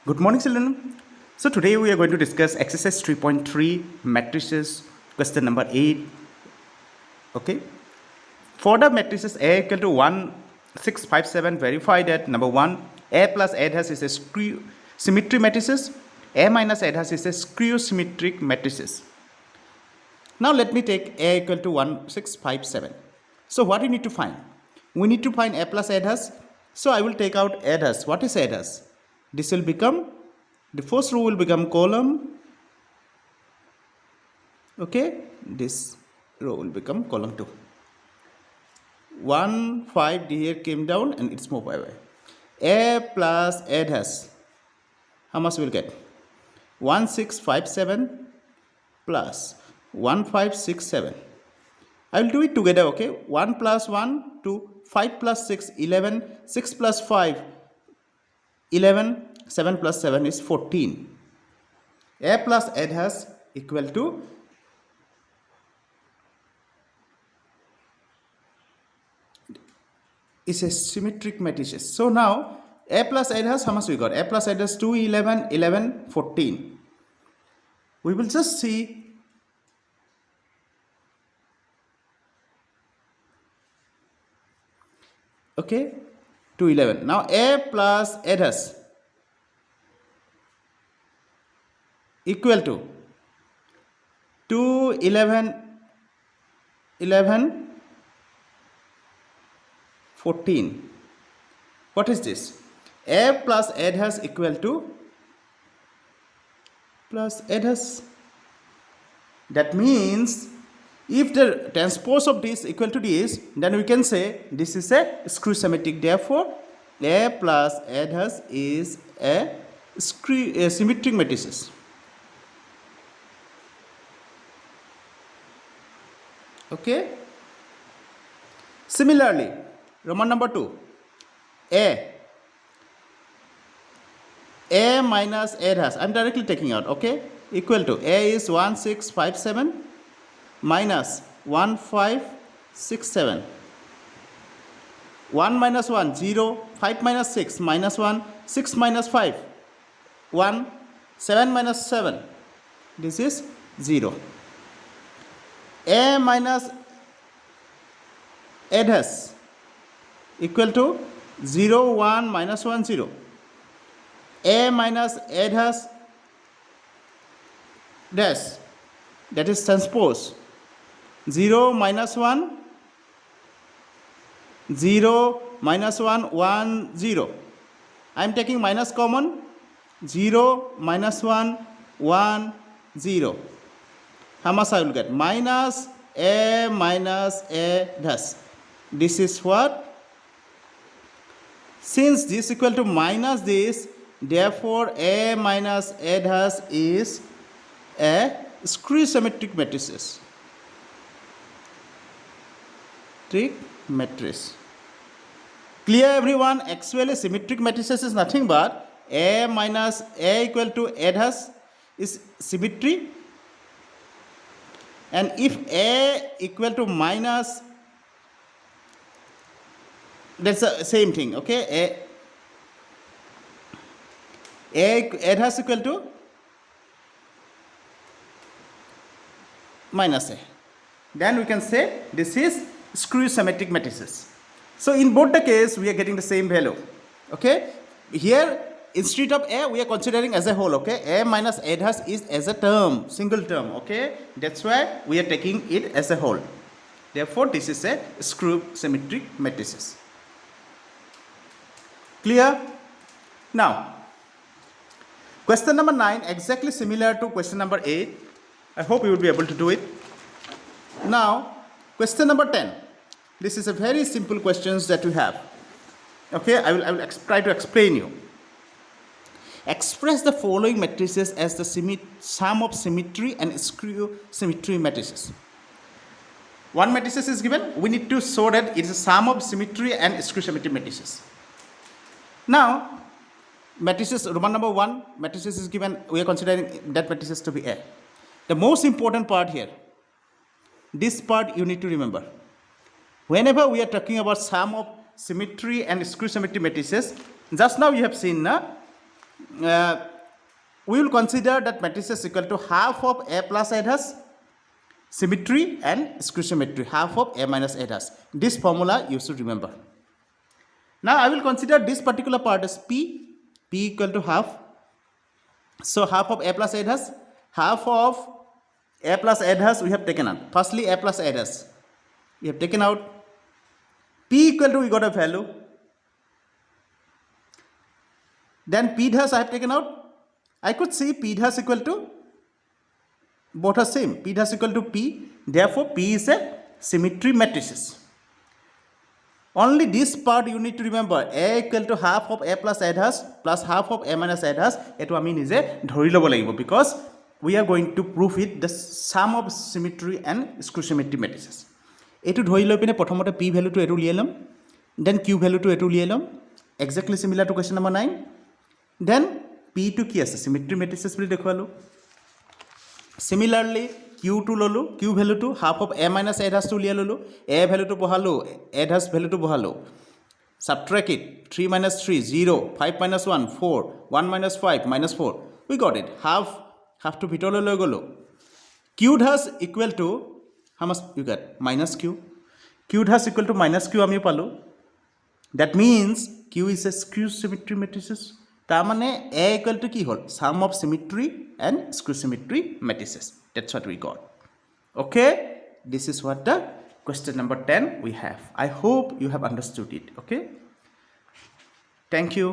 Good morning, children. So today we are going to discuss exercise 3.3 matrices, question number 8. Okay. For the matrices A equal to 1, 6, 5, 7, verify that number 1, A plus A dash is a symmetry matrices, A minus A dash is a skew symmetric matrices. Now let me take A equal to 1, 6, 5, 7. So what we need to find? We need to find A plus A dash. So I will take out A dash. What is A dash? This will become, the first row will become column. Okay, this row will become column 2. 1, 5 here came down and it's moved away. A plus A dash. How much will get? 1, 6, 5, 7 plus 1, 5, 6, 7. I will do it together, okay? 1 plus 1, 2, 5 plus 6, 11, 6 plus 5, 11, 7 plus 7 is 14. A plus A dash equal to is a symmetric matrices. So now A plus A dash, how much we got? A plus A dash 2, 11, 11, 14. We will just see okay, 2, 11. Now A plus A dash equal to 2, 11, 11, 14. What is this? A plus A dash equal to plus A dash. That means if the transpose of this equal to this, then we can say this is a skew symmetric. Therefore, A plus A dash is a symmetric matrices. Okay. Similarly, Roman number 2, A minus A dash, I'm directly taking out, okay, equal to A is 1, 6, 5, 7 minus 1, 5, 6, 7. 1 minus 1, 0, 5 minus 6, minus 1, 6 minus 5, 1, 7 minus 7, this is 0. A minus A dash equal to 0, 1, minus 1, 0. A minus A dash that is transpose 0 minus 1, 0 minus 1, 1, 0. I am taking minus common, 0 minus 1, 1, 0. How much I will get? Minus A dash. This is what? Since this equal to minus this, therefore A minus A dash is a skew symmetric matrices. Trick matrix. Clear everyone? Actually symmetric matrices is nothing but A minus A equal to A dash is symmetry. And if A equal to minus, that's the same thing, okay? A dash equal to minus A. Then we can say this is skew symmetric matrices. So in both the case, we are getting the same value, okay? Here, instead of A, we are considering as a whole, okay? A minus A dash is as a term, single term, okay? That's why we are taking it as a whole. Therefore, this is a skew symmetric matrices. Clear? Now, question number 9, exactly similar to question number 8. I hope you will be able to do it. Now, question number 10. This is a very simple questions that we have. Okay, I will try to explain you. Express the following matrices as the sum of symmetry and skew symmetry matrices. One matrices is given. We need to show that it is a sum of symmetry and skew symmetry matrices. Now, matrices, Roman number 1, matrices is given. We are considering that matrices to be A. The most important part here, this part you need to remember. Whenever we are talking about sum of symmetry and skew symmetry matrices, just now you have seen we will consider that matrix is equal to half of A plus A has symmetry and skew symmetry, half of A minus A has. This formula you should remember. Now I will consider this particular part as P equal to half. So half of A plus A has, half of A plus A has we have taken out. Firstly A plus A has we have taken out. P equal to we got a value. Then P dash I have taken out. I could see P dash equal to, both are same, P dash equal to P, therefore P is a symmetry matrices. Only this part you need to remember, A equal to half of A plus A dash plus half of A minus A dash, etu ami nije dhori lobo lagibo because we are going to prove it the sum of symmetry and skew symmetry matrices. Etu dhori loi pine prothomote P value to etu uliai lom, then Q value to etu uliai lom, exactly similar to question number 9. Then P to কি আছে symmetry matrices bully দেখুৱালো. Similarly Q to ললো, Q value to half of A minus A dash to উলিয়াই ললো, A value to বহালো, A dash value to বহালো. Subtract it, 3 minus 3 0, 5 minus 1 4, 1 minus 5 minus 4. We got it. Half to ভিতৰলৈ লৈ গলো. Q dash equal to how much you get? Minus Q. Q dash equal to minus Q আমি পালো. That means Q is a skew symmetry matrices. তাৰ মানে A equal to কি হ'ল? Sum of symmetry and skew symmetry matrices. That's what we got. Okay, this is what the question number 10 we have. I hope you have understood it. Okay, thank you.